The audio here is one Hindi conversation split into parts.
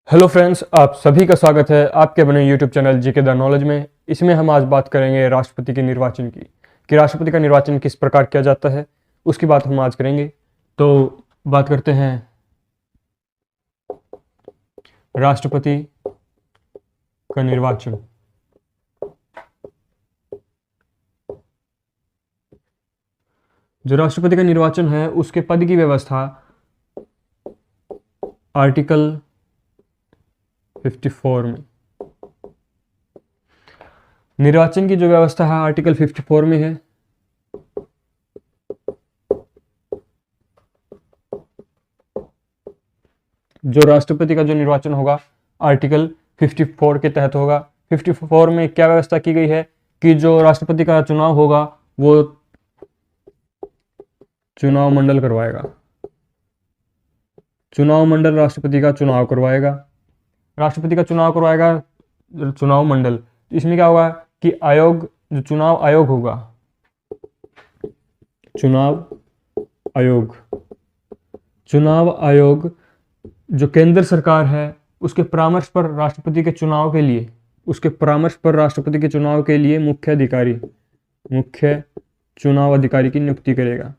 हेलो फ्रेंड्स, आप सभी का स्वागत है आपके अपने YouTube channel GK the knowledge में। इसमें हम आज बात करेंगे राष्ट्रपति के निर्वाचन की, कि राष्ट्रपति का निर्वाचन किस प्रकार किया जाता है, उसकी बात हम आज करेंगे। तो बात करते हैं राष्ट्रपति का निर्वाचन। जो राष्ट्रपति का निर्वाचन है उसके पद की व्यवस्था आर्टिकल 54 में, निर्वाचन की जो व्यवस्था है आर्टिकल 54 में है। जो राष्ट्रपति का जो निर्वाचन होगा आर्टिकल 54 के तहत होगा। 54 में क्या व्यवस्था की गई है कि जो राष्ट्रपति का चुनाव होगा वो चुनाव मंडल करवाएगा, चुनाव मंडल राष्ट्रपति का चुनाव करवाएगा, राष्ट्रपति का चुनाव करवाएगा चुनाव मंडल। इसमें क्या होगा कि आयोग, जो चुनाव आयोग होगा, चुनाव आयोग जो केंद्र सरकार है उसके परामर्श पर राष्ट्रपति के चुनाव के लिए, मुख्य चुनाव अधिकारी की नियुक्ति करेगा।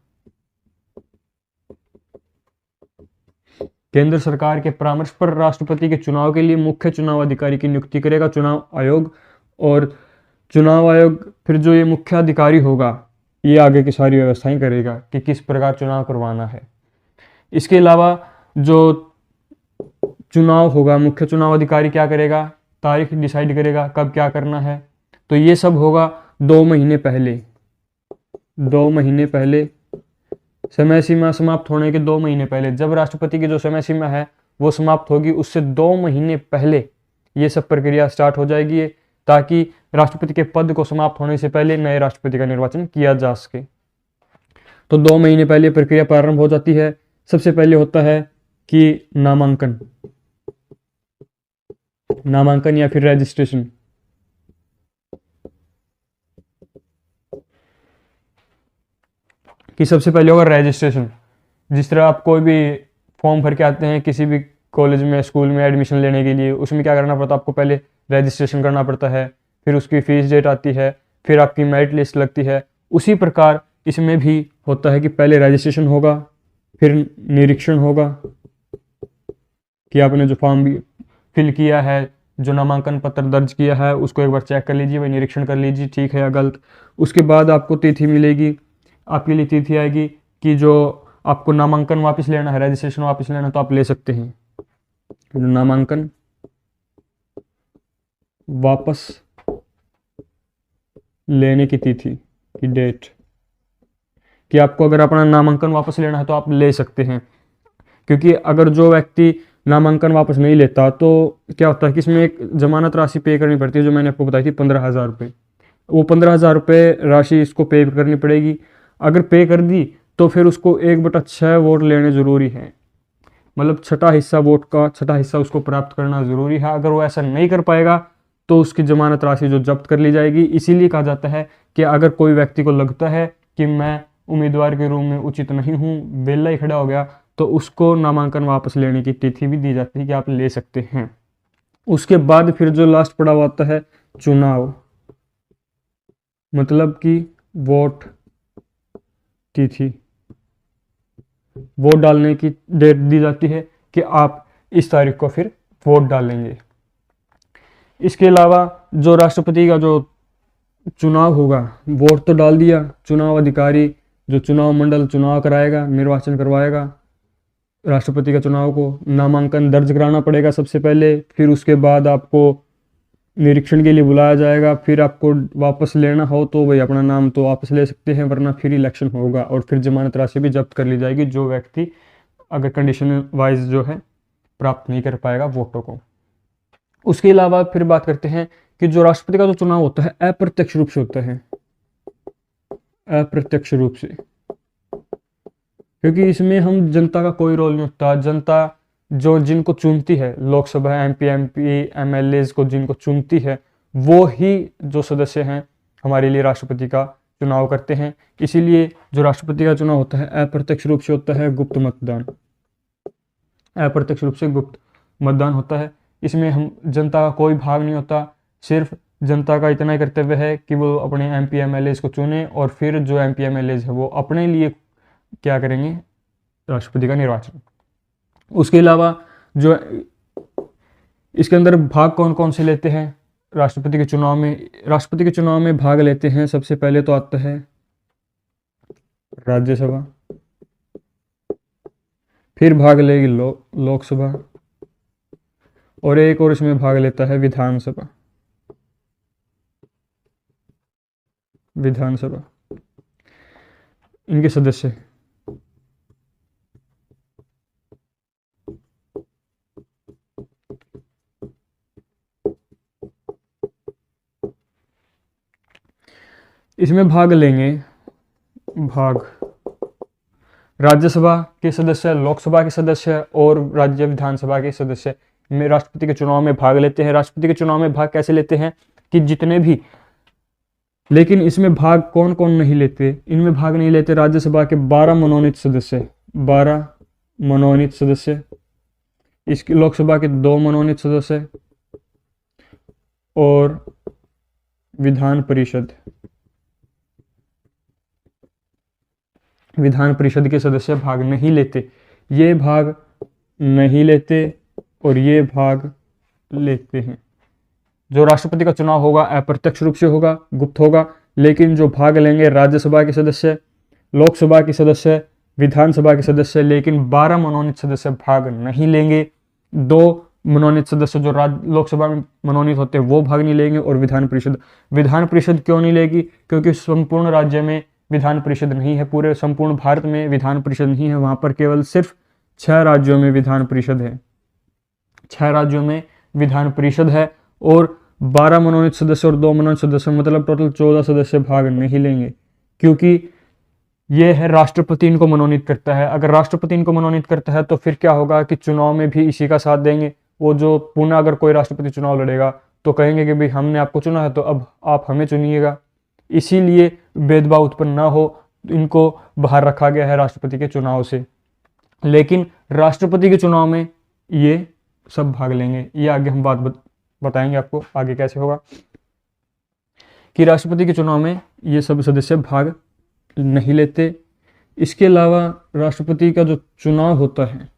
केंद्र सरकार के परामर्श पर राष्ट्रपति के चुनाव के लिए मुख्य चुनाव अधिकारी की नियुक्ति करेगा चुनाव आयोग। और चुनाव आयोग फिर जो ये मुख्य अधिकारी होगा ये आगे की सारी व्यवस्थाएं करेगा कि किस प्रकार चुनाव करवाना है। इसके अलावा जो चुनाव होगा मुख्य चुनाव अधिकारी क्या करेगा, तारीख डिसाइड करेगा कब क्या करना है। तो ये सब होगा 2 महीने पहले, समय सीमा समाप्त होने के 2 महीने पहले। जब राष्ट्रपति की जो समय सीमा है वो समाप्त होगी उससे 2 महीने पहले ये सब प्रक्रिया स्टार्ट हो जाएगी, ताकि राष्ट्रपति के पद को समाप्त होने से पहले नए राष्ट्रपति का निर्वाचन किया जा सके। तो 2 महीने पहले प्रक्रिया प्रारंभ हो जाती है। सबसे पहले होता है कि नामांकन या फिर रजिस्ट्रेशन। कि सबसे पहले होगा रजिस्ट्रेशन। जिस तरह आप कोई भी फॉर्म भर के आते हैं किसी भी कॉलेज में, स्कूल में एडमिशन लेने के लिए, उसमें क्या करना पड़ता है, आपको पहले रजिस्ट्रेशन करना पड़ता है, फिर उसकी फीस डेट आती है, फिर आपकी मेरिट लिस्ट लगती है। उसी प्रकार इसमें भी होता है कि पहले रजिस्ट्रेशन होगा, फिर निरीक्षण होगा कि आपने जो फॉर्म भी फिल किया है, जो नामांकन पत्र दर्ज किया है उसको एक बार चेक कर लीजिए, वही निरीक्षण कर लीजिए ठीक है या गलत। उसके बाद आपको तिथि मिलेगी, आपके लिए तिथि आएगी कि जो आपको नामांकन वापस लेना है, रजिस्ट्रेशन वापस लेना है तो आप ले सकते हैं। नामांकन वापस लेने की तिथि की डेट, कि आपको अगर अपना नामांकन वापस लेना है तो आप ले सकते हैं। क्योंकि अगर जो व्यक्ति नामांकन वापस नहीं लेता तो क्या होता है कि इसमें एक जमानत राशि पे करनी पड़ती है, जो मैंने आपको बताई थी 15,000 रुपये। वो 15,000 रुपये राशि इसको पे करनी पड़ेगी। अगर पे कर दी तो फिर उसको 1/6 वोट लेने ज़रूरी है, मतलब छठा हिस्सा वोट का छठा हिस्सा उसको प्राप्त करना ज़रूरी है। अगर वो ऐसा नहीं कर पाएगा तो उसकी जमानत राशि जो जब्त कर ली जाएगी। इसीलिए कहा जाता है कि अगर कोई व्यक्ति को लगता है कि मैं उम्मीदवार के रूप में उचित नहीं हूँ, वेला ही खड़ा हो गया, तो उसको नामांकन वापस लेने की तिथि भी दी जाती है कि आप ले सकते हैं। उसके बाद फिर जो लास्ट पड़ाव आता है चुनाव, मतलब कि वोट तिथि, वोट डालने की डेट दी जाती है कि आप इस तारीख को फिर वोट डालेंगे। इसके अलावा जो राष्ट्रपति का जो चुनाव होगा, वोट तो डाल दिया, चुनाव अधिकारी जो चुनाव मंडल चुनाव कराएगा, निर्वाचन करवाएगा राष्ट्रपति का चुनाव को, नामांकन दर्ज कराना पड़ेगा सबसे पहले, फिर उसके बाद आपको निरीक्षण के लिए बुलाया जाएगा। फिर आपको वापस लेना हो तो भाई अपना नाम तो वापस ले सकते हैं, वरना फिर इलेक्शन होगा और फिर जमानत राशि भी जब्त कर ली जाएगी, जो व्यक्ति अगर कंडीशन वाइज जो है प्राप्त नहीं कर पाएगा वोटों को। उसके अलावा फिर बात करते हैं कि जो राष्ट्रपति का जो चुनाव होता है अप्रत्यक्ष रूप से होता है, अप्रत्यक्ष रूप से, क्योंकि इसमें हम जनता का कोई रोल नहीं होता। जनता जो जिनको चुनती है, लोकसभा MP MLAs को जिनको चुनती है, वो ही जो सदस्य हैं हमारे लिए राष्ट्रपति का चुनाव करते हैं। इसीलिए जो राष्ट्रपति का चुनाव होता है अप्रत्यक्ष रूप से होता है, गुप्त मतदान, अप्रत्यक्ष रूप से गुप्त। मतदान होता है। इसमें हम जनता का कोई भाग नहीं होता, सिर्फ जनता का इतना ही कर्तव्य है कि वो अपने MP MLAs को चुने और फिर जो MP MLAs है वो अपने लिए क्या करेंगे, राष्ट्रपति का निर्वाचन। उसके अलावा जो इसके अंदर भाग कौन कौन से लेते हैं राष्ट्रपति के चुनाव में, राष्ट्रपति के चुनाव में भाग लेते हैं सबसे पहले तो आता है राज्यसभा, फिर भाग लेगी लोकसभा और एक और इसमें भाग लेता है विधानसभा। विधानसभा इनके सदस्य इसमें भाग लेंगे, भाग राज्यसभा के सदस्य, लोकसभा के सदस्य और राज्य विधानसभा के सदस्य में राष्ट्रपति के चुनाव में भाग लेते हैं। राष्ट्रपति के चुनाव में भाग कैसे लेते हैं कि जितने भी, लेकिन इसमें भाग कौन कौन नहीं लेते, इनमें भाग नहीं लेते राज्यसभा के 12 मनोनीत सदस्य, 12 मनोनीत सदस्य, इसकी लोकसभा के 2 मनोनीत सदस्य और विधान परिषद के सदस्य भाग नहीं लेते। ये भाग नहीं लेते और ये भाग लेते हैं। जो राष्ट्रपति का चुनाव होगा अप्रत्यक्ष रूप से होगा, गुप्त होगा, लेकिन जो भाग लेंगे राज्यसभा के सदस्य, लोकसभा के सदस्य, विधानसभा के सदस्य, लेकिन 12 मनोनीत सदस्य भाग नहीं लेंगे। 2 मनोनीत सदस्य जो लोकसभा में मनोनीत होते हैं वो भाग नहीं लेंगे और विधान परिषद क्यों नहीं लेगी, क्योंकि संपूर्ण राज्य में विधान परिषद नहीं है, पूरे संपूर्ण भारत में विधान परिषद नहीं है, वहां पर केवल सिर्फ 6 राज्यों में विधान परिषद है, 6 राज्यों में विधान परिषद है और 12 मनोनीत सदस्य और 2 मनोनीत सदस्य, मतलब टोटल 14 सदस्य भाग नहीं लेंगे, क्योंकि ये है राष्ट्रपति इनको मनोनीत करता है। अगर राष्ट्रपति इनको मनोनीत करता है तो फिर क्या होगा कि चुनाव में भी इसी का साथ देंगे। वो जो पुनः अगर कोई राष्ट्रपति चुनाव लड़ेगा तो कहेंगे कि भाई हमने आपको चुना है तो अब आप हमें चुनिएगा। इसीलिए भेदभाव उत्पन्न ना हो, इनको बाहर रखा गया है राष्ट्रपति के चुनाव से। लेकिन राष्ट्रपति के चुनाव में ये सब भाग लेंगे। ये आगे हम बात बताएंगे आपको आगे कैसे होगा कि राष्ट्रपति के चुनाव में ये सब सदस्य भाग नहीं लेते। इसके अलावा राष्ट्रपति का जो चुनाव होता है,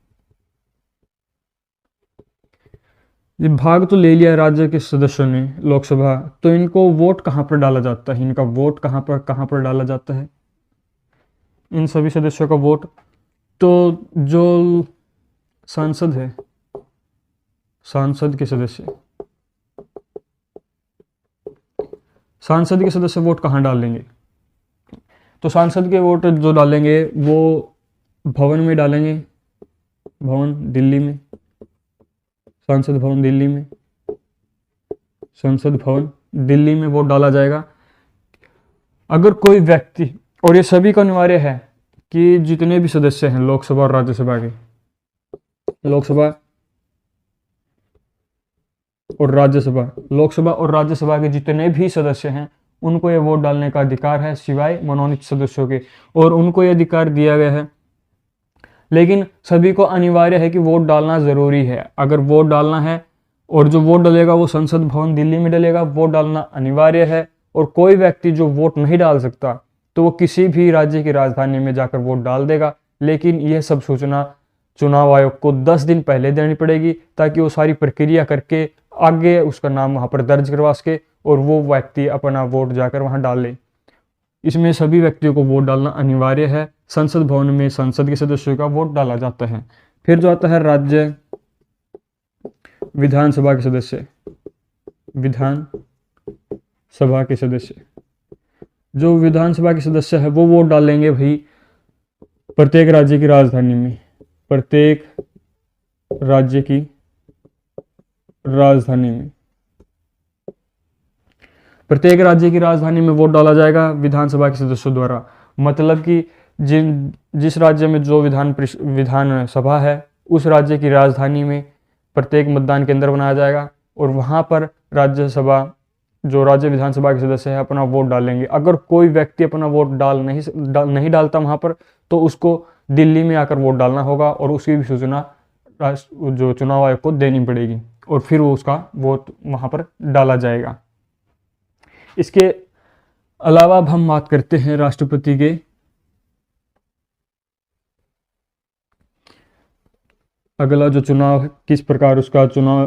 ये भाग तो ले लिया राज्य के सदस्यों ने लोकसभा, तो इनको वोट कहाँ पर डाला जाता है, इनका वोट कहाँ पर डाला जाता है, इन सभी सदस्यों का वोट, तो जो सांसद है, सांसद के सदस्य वोट कहाँ डालेंगे, तो सांसद के वोट जो डालेंगे वो भवन में डालेंगे, भवन दिल्ली में, संसद भवन दिल्ली में, संसद भवन दिल्ली में वोट डाला जाएगा। अगर कोई व्यक्ति, और ये सभी का अनिवार्य है कि जितने भी सदस्य हैं लोकसभा और राज्यसभा के, लोकसभा और राज्यसभा के जितने भी सदस्य हैं उनको ये वोट डालने का अधिकार है, सिवाय मनोनीत सदस्यों के, और उनको ये अधिकार दिया गया है। लेकिन सभी को अनिवार्य है कि वोट डालना ज़रूरी है। अगर वोट डालना है और जो वोट डालेगा वो संसद भवन दिल्ली में डालेगा, वोट डालना अनिवार्य है। और कोई व्यक्ति जो वोट नहीं डाल सकता तो वो किसी भी राज्य की राजधानी में जाकर वोट डाल देगा, लेकिन यह सब सूचना चुनाव आयोग को 10 दिन पहले देनी पड़ेगी, ताकि वो सारी प्रक्रिया करके आगे उसका नाम वहाँ पर दर्ज करवा सके और वो व्यक्ति अपना वोट जाकर वहाँ डाल ले। इसमें सभी व्यक्तियों को वोट डालना अनिवार्य है। संसद भवन में संसद के सदस्यों का वोट डाला जाता है। फिर जो आता है राज्य विधानसभा के सदस्य, विधानसभा के सदस्य, जो विधानसभा के सदस्य है वो वोट डालेंगे भाई प्रत्येक राज्य की राजधानी में, प्रत्येक राज्य की राजधानी में, प्रत्येक राज्य की राजधानी में वोट डाला जाएगा विधानसभा के सदस्यों द्वारा। मतलब कि जिस राज्य में जो विधान सभा है उस राज्य की राजधानी में प्रत्येक मतदान केंद्र बनाया जाएगा और वहाँ पर राज्यसभा जो राज्य विधानसभा के सदस्य है अपना वोट डालेंगे। अगर कोई व्यक्ति अपना वोट नहीं डालता वहाँ पर, तो उसको दिल्ली में आकर वोट डालना होगा और उसकी भी सूचना राष्ट्र जो चुनाव आयोग को देनी पड़ेगी और फिर वो उसका वोट वहाँ पर डाला जाएगा। इसके अलावा अब हम बात करते हैं राष्ट्रपति के अगला जो चुनाव है, किस प्रकार उसका चुनाव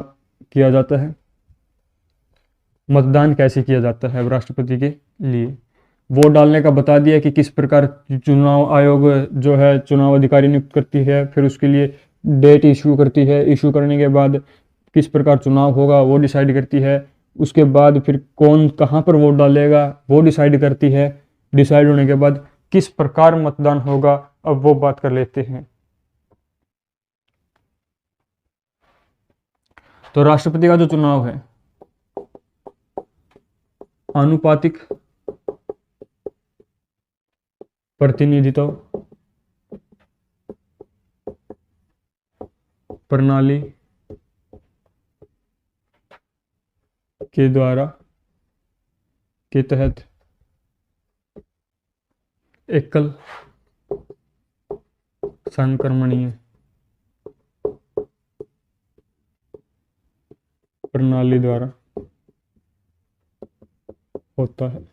किया जाता है, मतदान कैसे किया जाता है राष्ट्रपति के लिए। वोट डालने का बता दिया कि किस प्रकार चुनाव आयोग जो है चुनाव अधिकारी नियुक्त करती है, फिर उसके लिए डेट इशू करती है, इशू करने के बाद किस प्रकार चुनाव होगा वो डिसाइड करती है, उसके बाद फिर कौन कहाँ पर वोट डालेगा वो डिसाइड करती है, डिसाइड होने के बाद किस प्रकार मतदान होगा अब वो बात कर लेते हैं। तो राष्ट्रपति का जो चुनाव है आनुपातिक प्रतिनिधित्व प्रणाली के द्वारा के तहत एकल संक्रमणीय प्रणाली द्वारा होता है।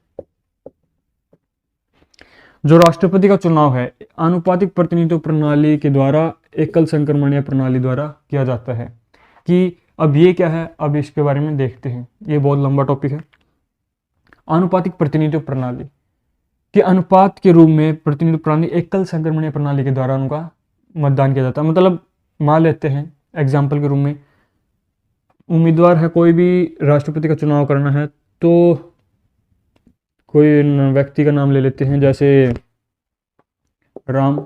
जो राष्ट्रपति का चुनाव है आनुपातिक प्रतिनिधित्व प्रणाली के द्वारा एकल संक्रमणीय प्रणाली द्वारा किया जाता है। कि अब ये क्या है, अब इसके बारे में देखते हैं, ये बहुत लंबा टॉपिक है। आनुपातिक प्रतिनिधित्व प्रणाली के अनुपात के रूप में प्रतिनिधित्व प्रणाली एकल संक्रमणीय प्रणाली के द्वारा उनका मतदान किया जाता है। मतलब मान लेते हैं एग्जाम्पल के रूप में उम्मीदवार है, कोई भी राष्ट्रपति का चुनाव करना है तो कोई व्यक्ति का नाम ले लेते हैं, जैसे राम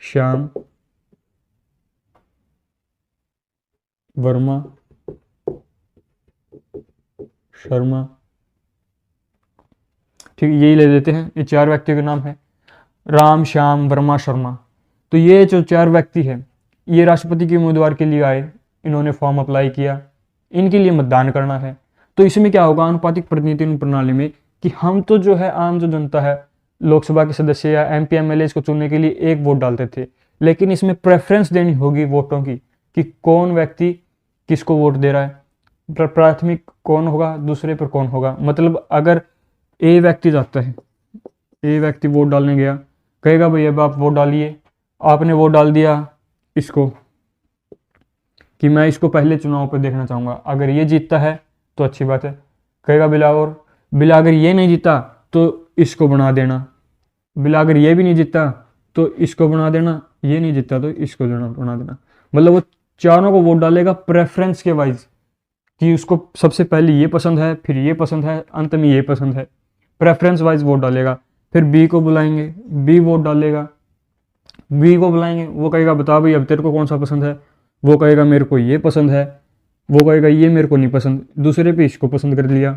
श्याम वर्मा शर्मा, ठीक यही ले लेते हैं। ये 4 व्यक्तियों के नाम है, राम श्याम वर्मा शर्मा। तो ये जो 4 व्यक्ति है ये राष्ट्रपति के उम्मीदवार के लिए आए, इन्होंने फॉर्म अप्लाई किया, इनके लिए मतदान करना है। तो इसमें क्या होगा आनुपातिक प्रतिनिधित्व प्रणाली में कि हम तो जो है आम जो जनता है लोकसभा के सदस्य या MP MLA को चुनने के लिए एक वोट डालते थे, लेकिन इसमें प्रेफरेंस देनी होगी वोटों की कि कौन व्यक्ति किसको वोट दे रहा है, प्राथमिक कौन होगा, दूसरे पर कौन होगा। मतलब अगर ए व्यक्ति जाता है, ए व्यक्ति वोट डालने गया, कहेगा भाई अब आप वोट डालिए, आपने वोट डाल दिया इसको कि मैं इसको पहले चुनाव पर देखना चाहूँगा, अगर ये जीतता है तो अच्छी बात है, कहेगा बिला अगर ये नहीं जीता तो इसको बना देना, बिला अगर ये भी नहीं जीता तो इसको बना देना, ये नहीं जीता तो इसको बना देना। मतलब वो चारों को वोट डालेगा प्रेफरेंस के वाइज कि उसको सबसे पहले ये पसंद है, फिर ये पसंद है, अंत में ये पसंद है, प्रेफरेंस वाइज वोट डालेगा। फिर बी को बुलाएंगे, बी वोट डालेगा, बी को बुलाएंगे, वो कहेगा बता भाई अब तेरे को कौन सा पसंद है, वो कहेगा मेरे को ये पसंद है, वो कहेगा ये मेरे को नहीं पसंद, दूसरे पे इसको पसंद कर लिया,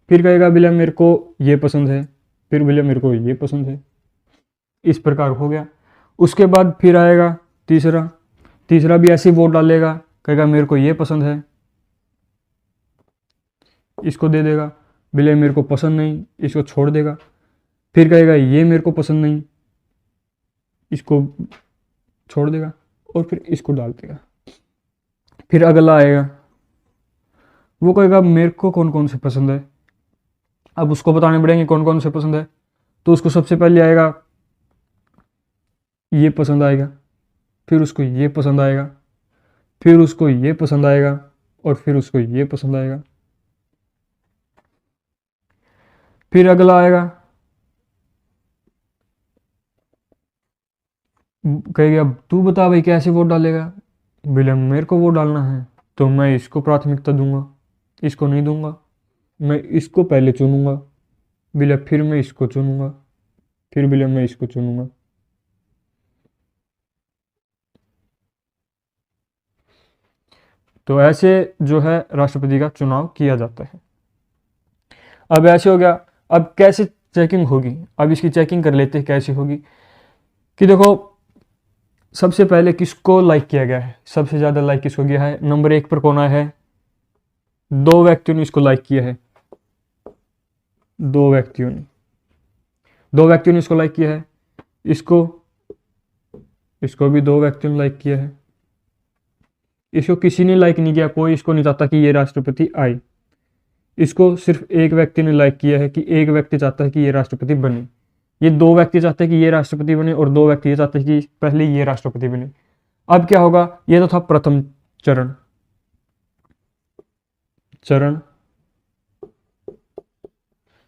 फिर कहेगा बिला मेरे को ये पसंद है, फिर बिला मेरे को ये पसंद है, इस प्रकार हो गया। उसके बाद फिर आएगा तीसरा भी ऐसे वोट डालेगा, कहेगा मेरे को ये पसंद है, इसको दे देगा, बिले मेरे को पसंद नहीं, इसको छोड़ देगा, फिर कहेगा ये मेरे को पसंद नहीं, इसको छोड़ देगा और फिर इसको डाल देगा। फिर अगला आएगा, वो कहेगा मेरे को कौन कौन से पसंद है, अब उसको बताने पड़ेंगे कौन कौन से पसंद है। तो उसको सबसे पहले आएगा ये पसंद आएगा, फिर उसको ये पसंद आएगा, फिर उसको ये पसंद आएगा और फिर उसको ये पसंद आएगा। फिर अगला आएगा, कहेगा अब तू बता भाई कैसे वोट डालेगा, बोले मेरे को वोट डालना है तो मैं इसको प्राथमिकता दूंगा, इसको नहीं दूंगा, मैं इसको पहले चुनूंगा, बोले फिर मैं इसको चुनूंगा, फिर बोले मैं इसको चुनूंगा। तो ऐसे जो है राष्ट्रपति का चुनाव किया जाता है। अब ऐसे हो गया, अब कैसे चेकिंग होगी, अब इसकी चेकिंग कर लेते हैं कैसे होगी। कि देखो सबसे पहले किसको लाइक किया गया है, सबसे ज़्यादा लाइक किसको गया है, नंबर 1 पर कौन आया है, 2 व्यक्तियों ने इसको लाइक किया है, 2 व्यक्तियों ने इसको लाइक किया है, इसको इसको भी 2 व्यक्तियों ने लाइक किया है। इसको किसी ने लाइक नहीं किया, कोई इसको नहीं चाहता कि ये राष्ट्रपति आए। इसको सिर्फ एक व्यक्ति ने लाइक किया है कि एक व्यक्ति चाहता है कि ये राष्ट्रपति बने। ये 2 व्यक्ति चाहते हैं कि ये राष्ट्रपति बने और 2 व्यक्ति ये चाहते हैं कि पहले ये राष्ट्रपति बने। अब क्या होगा, ये तो था प्रथम चरण।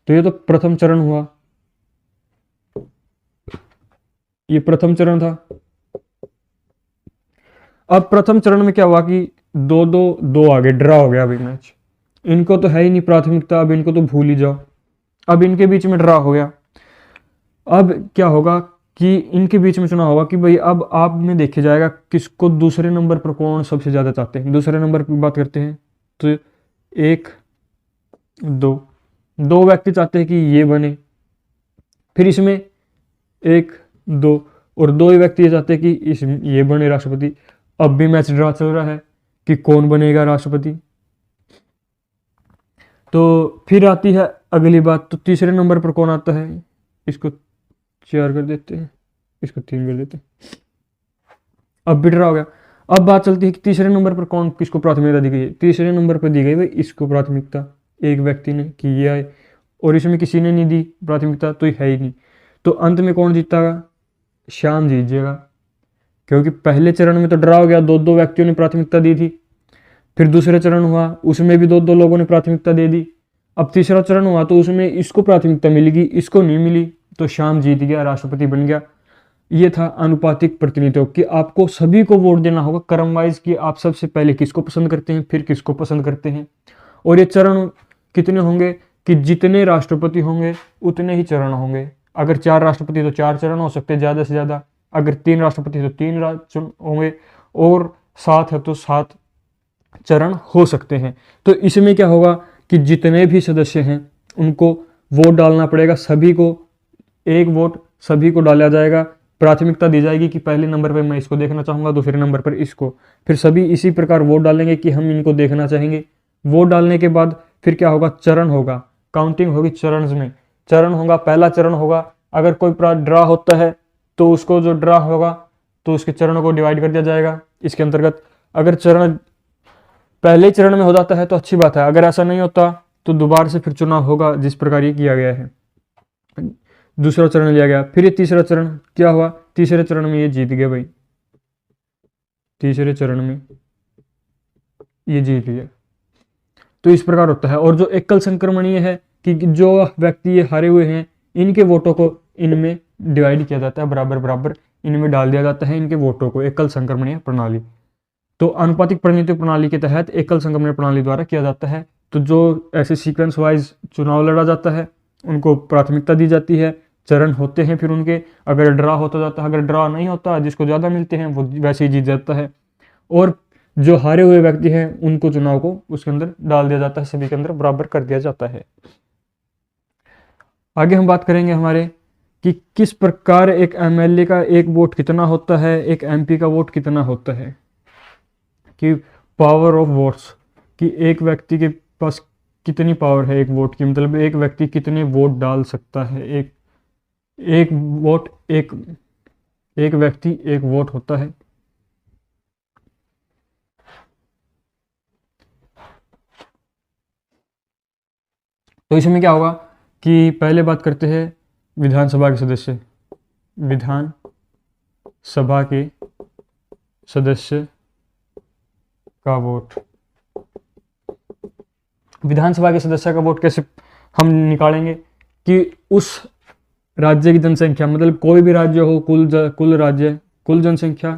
तो ये तो प्रथम चरण हुआ, ये प्रथम चरण था। अब प्रथम चरण में क्या हुआ कि 2-2 आगे ड्रा हो गया अभी मैच। इनको तो है ही नहीं प्राथमिकता, अब इनको तो भूल ही जाओ। अब इनके बीच में ड्रा हो गया। अब क्या होगा कि इनके बीच में चुनाव होगा कि भाई अब आप में देखे जाएगा किसको दूसरे नंबर पर कौन सबसे ज़्यादा चाहते हैं। दूसरे नंबर की बात करते हैं तो 1 2 व्यक्ति चाहते हैं कि ये बने, फिर इसमें 1 2 और 2 ही व्यक्ति ये चाहते हैं कि ये बने राष्ट्रपति। अब भी मैच ड्रा चल रहा है कि कौन बनेगा राष्ट्रपति। तो फिर आती है अगली बात, तो तीसरे नंबर पर कौन आता है, इसको 4 कर देते हैं, इसको 3 कर देते हैं। अब भी ड्रा हो गया। अब बात चलती है कि तीसरे नंबर पर कौन किसको प्राथमिकता दी गई है। तीसरे नंबर पर दी गई भाई इसको प्राथमिकता, एक व्यक्ति ने कि ये आए, और इसमें किसी ने नहीं दी प्राथमिकता तो ये है ही नहीं। तो अंत में कौन जीतेगा, श्याम जीत जाएगा, क्योंकि पहले चरण में तो ड्रा हो गया, 2-2 व्यक्तियों ने प्राथमिकता दी थी। फिर दूसरे चरण हुआ, उसमें भी 2-2 लोगों ने प्राथमिकता दे दी। अब तीसरा चरण हुआ तो उसमें इसको प्राथमिकता मिलेगी, इसको नहीं मिली, तो श्याम जीत गया, राष्ट्रपति बन गया। ये था अनुपातिक प्रतिनिधित्व कि आपको सभी को वोट देना होगा क्रम वाइज, कि आप सबसे पहले किसको पसंद करते हैं, फिर किसको पसंद करते हैं। और ये चरण कितने होंगे कि जितने राष्ट्रपति होंगे उतने ही चरण होंगे। अगर 4 राष्ट्रपति तो 4 चरण हो सकते हैं ज़्यादा से ज़्यादा, अगर 3 राष्ट्रपति तो 3 होंगे, और 7 है तो 7 चरण हो सकते हैं। तो इसमें क्या होगा कि जितने भी सदस्य हैं उनको वोट डालना पड़ेगा, सभी को एक वोट सभी को डाला जाएगा। प्राथमिकता दी जाएगी कि पहले नंबर पर मैं इसको देखना चाहूँगा, दूसरे नंबर पर इसको, फिर सभी इसी प्रकार वोट डालेंगे कि हम इनको देखना चाहेंगे। वोट डालने के बाद फिर क्या होगा, चरण होगा, काउंटिंग होगी चरण में। चरण होगा, पहला चरण होगा, अगर कोई ड्रा होता है तो उसको जो ड्रा होगा तो उसके चरणों को डिवाइड कर दिया जाएगा इसके अंतर्गत। अगर चरण पहले चरण में हो जाता है तो अच्छी बात है, अगर ऐसा नहीं होता तो दोबारा से फिर चुनाव होगा, जिस प्रकार ये किया गया है। दूसरा चरण लिया गया, फिर ये तीसरा चरण क्या हुआ, तीसरे चरण में ये जीत गया भाई, तीसरे चरण में ये जीत गया। तो इस प्रकार होता है। और जो एकल संक्रमणीय है कि जो व्यक्ति ये हारे हुए हैं इनके वोटों को इनमें डिवाइड किया जाता है, बराबर बराबर इनमें डाल दिया जाता है इनके वोटों को, एकल संक्रमणीय प्रणाली। तो अनुपातिक प्रतिनिधित्व प्रणाली के तहत एकल संक्रमणीय प्रणाली द्वारा किया जाता है। तो जो ऐसे सीक्वेंस वाइज चुनाव लड़ा जाता है उनको प्राथमिकता दी जाती है, चरण होते हैं फिर उनके, अगर ड्रा होता जाता है, अगर ड्रा नहीं होता जिसको ज़्यादा मिलते हैं वो वैसे ही जीत जाता है। और जो हारे हुए व्यक्ति हैं उनको चुनाव को उसके अंदर डाल दिया जाता है, सभी के अंदर बराबर कर दिया जाता है। आगे हम बात करेंगे हमारे कि किस प्रकार एक एमएलए का एक वोट कितना होता है, एक एमपी का वोट कितना होता है, कि पावर ऑफ वोट्स, कि एक व्यक्ति के पास कितनी पावर है एक वोट की, मतलब एक व्यक्ति कितने वोट डाल सकता है। एक वोट एक व्यक्ति एक वोट होता है। तो इसमें क्या होगा कि पहले बात करते हैं विधानसभा के सदस्य, विधान सभा के सदस्य का वोट। विधानसभा के सदस्य का वोट कैसे हम निकालेंगे कि उस राज्य की जनसंख्या, मतलब कोई भी राज्य हो, कुल जनसंख्या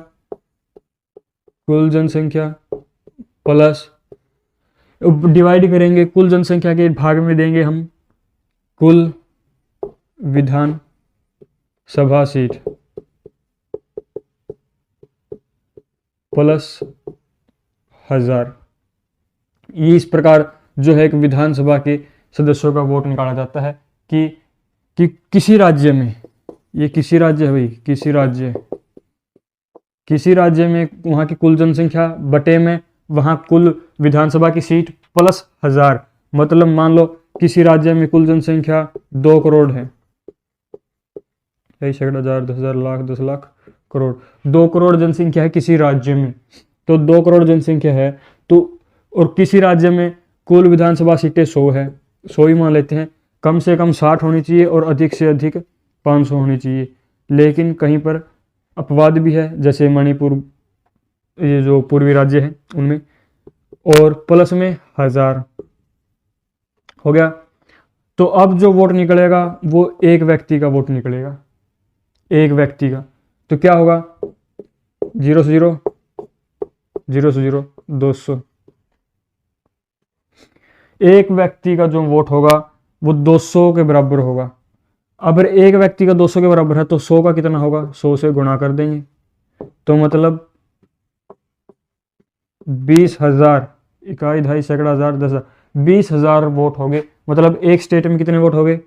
प्लस डिवाइड करेंगे, कुल जनसंख्या के भाग में देंगे हम कुल विधान सभा सीट प्लस 1000। ये इस प्रकार जो है एक विधानसभा के सदस्यों का वोट निकाला जाता है कि किसी राज्य में, ये किसी राज्य है भाई, किसी राज्य में वहाँ की कुल जनसंख्या बटे में वहाँ कुल विधानसभा की सीट प्लस 1000। मतलब मान लो किसी राज्य में कुल जनसंख्या 2 करोड़ है, 1,000, 10,000, लाख, 10 लाख, करोड़। 2 करोड़ जनसंख्या है किसी राज्य में, तो 2 करोड़ जनसंख्या है तो, और किसी राज्य में कुल विधानसभा सीटें 100 है, 100 ही मान लेते हैं। कम से कम 60 होनी चाहिए और अधिक से अधिक 500 होनी चाहिए। लेकिन कहीं पर अपवाद भी है, जैसे मणिपुर, ये जो पूर्वी राज्य है उनमें, और प्लस में 1000 हो गया। तो अब जो वोट निकलेगा वो एक व्यक्ति का वोट निकलेगा, एक व्यक्ति का। तो क्या होगा, 0 से 0, 0 से 0, 200। एक व्यक्ति का जो वोट होगा वो 200 के बराबर होगा। अगर एक व्यक्ति का 200 के बराबर है तो 100 का कितना होगा, 100 से गुणा कर देंगे। तो मतलब 20,000, इकाई, ढाई, सैकड़ा, हजार, 10,000, 20,000 वोट हो गए। मतलब एक स्टेट में कितने वोट हो गए,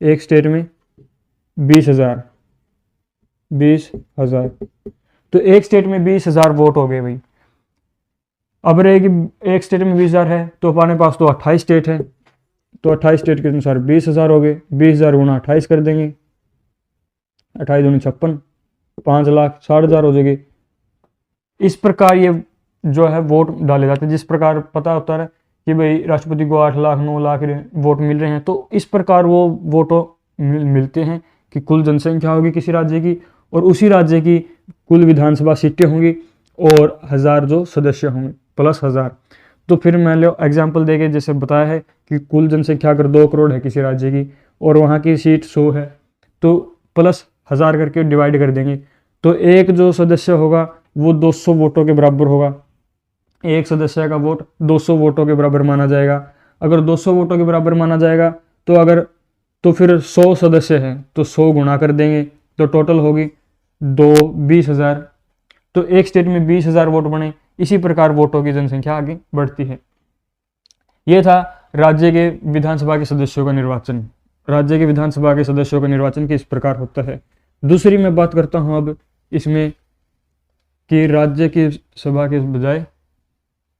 एक स्टेट में 20,000, 20,000। तो एक स्टेट में 20,000 वोट हो गए भाई। अब रहेगी एक स्टेट में 20,000 है तो हमारे पास तो 28 स्टेट है, तो 28 स्टेट के अनुसार 20,000 हो गए। 20,000 गुणा 28 कर देंगे, 28 दूनी 56, 5,60,000 हो जाएगी। इस प्रकार ये जो है वोट डाले जाते हैं। जिस प्रकार पता होता है कि भाई राष्ट्रपति को 8 लाख 9 लाख वोट मिल रहे हैं, तो इस प्रकार वो वोटों मिलते हैं कि कुल जनसंख्या होगी किसी राज्य की और उसी राज्य की कुल विधानसभा सीटें होंगी और 1000 जो सदस्य होंगे प्लस 1000। तो फिर मान लो एग्जाम्पल देके जैसे बताया है कि कुल जनसंख्या अगर 2 करोड़ है किसी राज्य की और वहाँ की सीट 100 है तो प्लस 1000 करके डिवाइड कर देंगे। तो एक जो सदस्य होगा वो 200 वोटों के बराबर होगा। एक सदस्य का वोट 200 वोटों के बराबर माना जाएगा। अगर 200 वोटों के बराबर माना जाएगा तो फिर 100 सदस्य हैं तो 100 गुणा कर देंगे तो टोटल होगी 20,000। तो एक स्टेट में 20,000 वोट बने। इसी प्रकार वोटों की जनसंख्या आगे बढ़ती है। यह था राज्य के विधानसभा के सदस्यों का निर्वाचन। राज्य के विधानसभा के सदस्यों का निर्वाचन किस प्रकार होता है। दूसरी मैं बात करता हूं अब इसमें कि राज्य की सभा के बजाय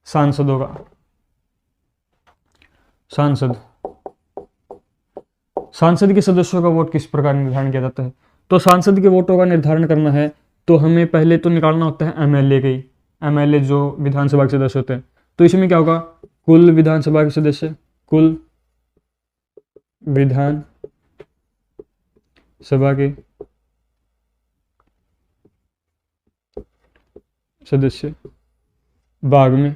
सांसदों का। सांसद के सदस्यों का वोट किस प्रकार निर्धारण किया जाता है। तो सांसद के वोटों का निर्धारण करना है तो हमें पहले तो निकालना होता है एमएलए के, एमएलए जो विधानसभा के सदस्य होते हैं। तो इसमें क्या होगा, कुल विधानसभा के सदस्य, कुल विधान सभा के सदस्य भाग में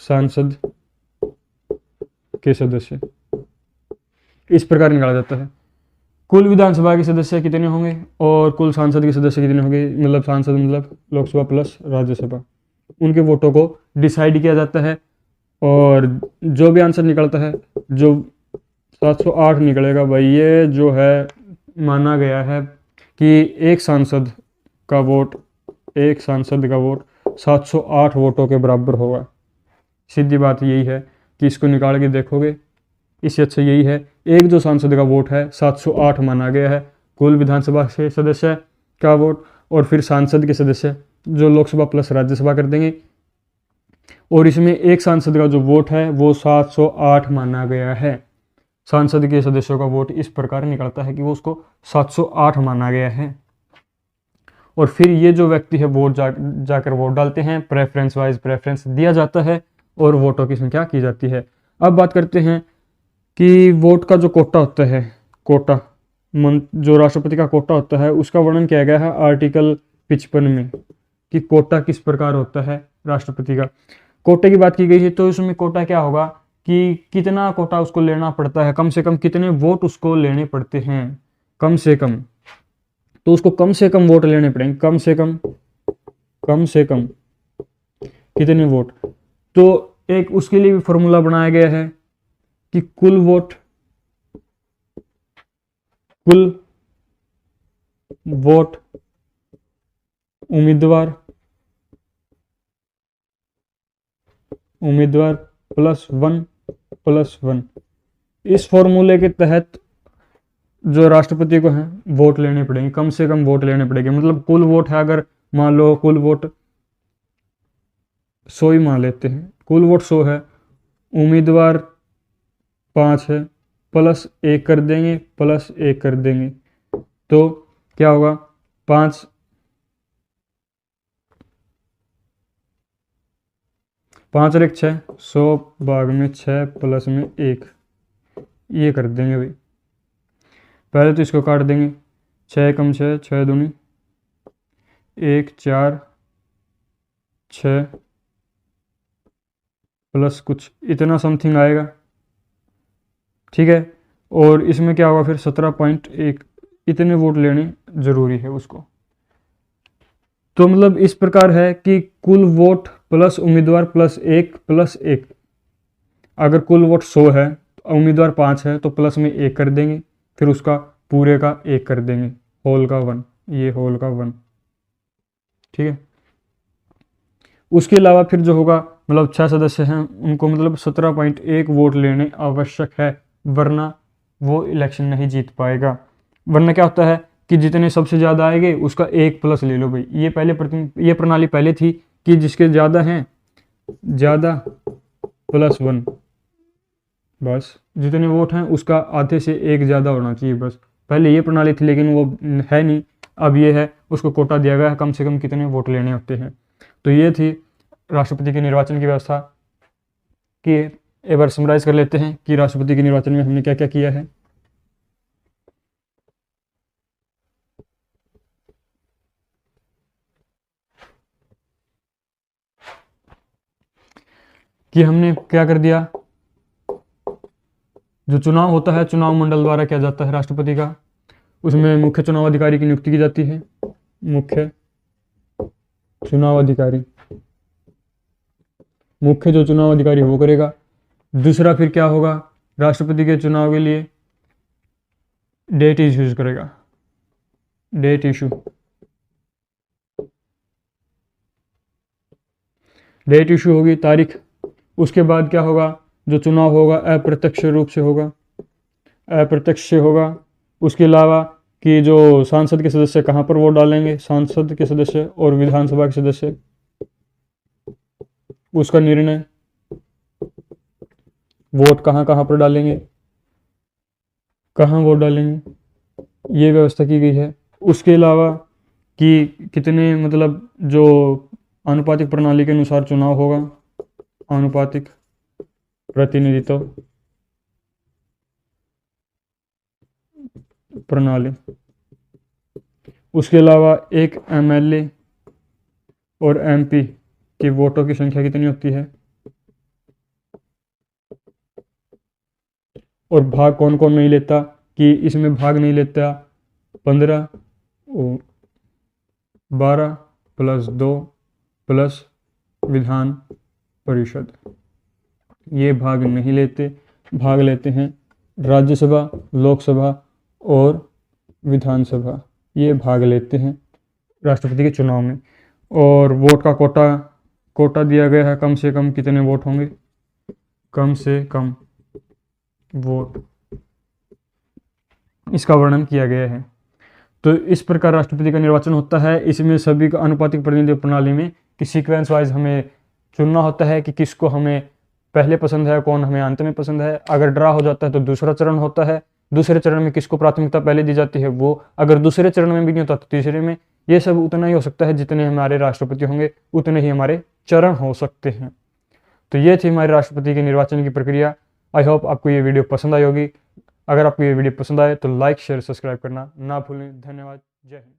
सांसद के सदस्य, इस प्रकार निकाला जाता है। कुल विधानसभा के सदस्य कितने होंगे और कुल सांसद के सदस्य कितने होंगे, मतलब सांसद मतलब लोकसभा प्लस राज्यसभा, उनके वोटों को डिसाइड किया जाता है। और जो भी आंसर निकलता है, जो 708 निकलेगा भाई, ये जो है माना गया है कि एक सांसद का वोट 708 वोटों के बराबर होगा। सीधी बात यही है कि इसको निकाल के देखोगे, इससे अच्छा यही है। एक जो सांसद का वोट है 708 माना गया है, कुल विधानसभा के सदस्य का वोट और फिर सांसद के सदस्य जो लोकसभा प्लस राज्यसभा कर देंगे। और इसमें एक सांसद का जो वोट है वो 708 माना गया है। सांसद के सदस्यों का वोट इस प्रकार निकलता है कि वो उसको 708 माना गया है। और फिर ये जो व्यक्ति है वोट जाकर वोट डालते हैं, प्रेफरेंस वाइज प्रेफरेंस दिया जाता है और वोटों की संख्या की जाती है। अब बात करते हैं कि वोट का जो कोटा होता है, कोटा जो राष्ट्रपति का कोटा होता है उसका वर्णन किया गया है आर्टिकल 55 में कि कोटा किस प्रकार होता है राष्ट्रपति का। कोटे की बात की गई है तो इसमें कोटा क्या होगा कि कितना कोटा उसको लेना पड़ता है, कम से कम कितने वोट उसको लेने पड़ते हैं, कम से कम। तो उसको कम से कम वोट लेने पड़ेंगे, कम से कम कितने वोट। तो एक उसके लिए भी फॉर्मूला बनाया गया है कि कुल वोट उम्मीदवार +1+1। इस फॉर्मूले के तहत जो राष्ट्रपति को है वोट लेने पड़ेंगे, कम से कम वोट लेने पड़ेंगे। मतलब कुल वोट है, अगर मान लो कुल वोट 100 ही मान लेते हैं, कुल वोट 100 है, उम्मीदवार 5 है, +1 कर देंगे, तो क्या होगा 5 5 और 1 6, 100 भाग में 6 प्लस में 1, ये कर देंगे भाई। पहले तो इसको काट देंगे, 6 कम 6, 6 दूनी 1, 4 6 प्लस कुछ इतना समथिंग आएगा, ठीक है। और इसमें क्या होगा फिर 17.1, इतने वोट लेने ज़रूरी है उसको। तो मतलब इस प्रकार है कि कुल वोट प्लस उम्मीदवार प्लस 1, अगर कुल वोट 100 है, उम्मीदवार 5 है, तो प्लस में 1 कर देंगे, फिर उसका पूरे का 1 कर देंगे, होल का 1, ये होल का 1, ठीक है। उसके अलावा फिर जो होगा, मतलब 6 सदस्य हैं, उनको मतलब 17.1 वोट लेने आवश्यक है, वरना वो इलेक्शन नहीं जीत पाएगा। वरना क्या होता है कि जितने सबसे ज़्यादा आएंगे उसका 1 प्लस ले लो भाई। ये प्रणाली पहले थी कि जिसके ज़्यादा हैं ज़्यादा प्लस 1, बस जितने वोट हैं उसका आधे से 1 ज़्यादा होना चाहिए बस। पहले ये प्रणाली थी, लेकिन वो है नहीं, अब ये है, उसको कोटा दिया गया है कम से कम कितने वोट लेने होते हैं। तो ये थी राष्ट्रपति के निर्वाचन की व्यवस्था कि एक बार समराइज कर लेते हैं कि राष्ट्रपति के निर्वाचन में हमने क्या क्या किया है। कि हमने क्या कर दिया, जो चुनाव होता है चुनाव मंडल द्वारा किया जाता है राष्ट्रपति का, उसमें मुख्य चुनाव अधिकारी की नियुक्ति की जाती है, मुख्य चुनाव अधिकारी, मुख्य जो चुनाव अधिकारी वो करेगा। दूसरा फिर क्या होगा, राष्ट्रपति के चुनाव के लिए डेट इश्यूज करेगा, डेट इशू, डेट इशू होगी, तारीख। उसके बाद क्या होगा, जो चुनाव होगा अप्रत्यक्ष रूप से होगा, अप्रत्यक्ष से होगा। उसके अलावा कि जो सांसद के सदस्य कहाँ पर वोट डालेंगे, सांसद के सदस्य और विधानसभा के सदस्य, उसका निर्णय, वोट कहाँ कहाँ पर डालेंगे, कहाँ वोट डालेंगे, ये व्यवस्था की गई है। उसके अलावा कि कितने मतलब जो आनुपातिक प्रणाली के अनुसार चुनाव होगा, आनुपातिक प्रतिनिधित्व प्रणाली। उसके अलावा एक एमएलए और एमपी के वोटों की संख्या कितनी होती है, और भाग कौन कौन नहीं लेता, कि इसमें भाग नहीं लेता 15 और 12 प्लस 2 प्लस विधान परिषद, ये भाग नहीं लेते। भाग लेते हैं राज्यसभा, लोकसभा और विधानसभा, ये भाग लेते हैं राष्ट्रपति के चुनाव में। और वोट का कोटा दिया गया है, कम से कम कितने वोट होंगे, कम से कम वोट, इसका वर्णन किया गया है। तो इस प्रकार राष्ट्रपति का निर्वाचन होता है। इसमें सभी का आनुपातिक प्रतिनिधित्व प्रणाली में कि सीक्वेंस वाइज हमें चुनना होता है कि किसको हमें पहले पसंद है, कौन हमें अंत में पसंद है। अगर ड्रा हो जाता है तो दूसरा चरण होता है, दूसरे चरण में किसको प्राथमिकता पहले दी जाती है वो, अगर दूसरे चरण में भी नहीं होता तो तीसरे में। ये सब उतना ही हो सकता है, जितने हमारे राष्ट्रपति होंगे उतने ही हमारे चरण हो सकते हैं। तो ये थी हमारे राष्ट्रपति के निर्वाचन की प्रक्रिया। आई होप आपको ये वीडियो पसंद आई होगी। अगर आपको ये वीडियो पसंद आए तो लाइक शेयर सब्सक्राइब करना ना भूलें। धन्यवाद। जय हिंद।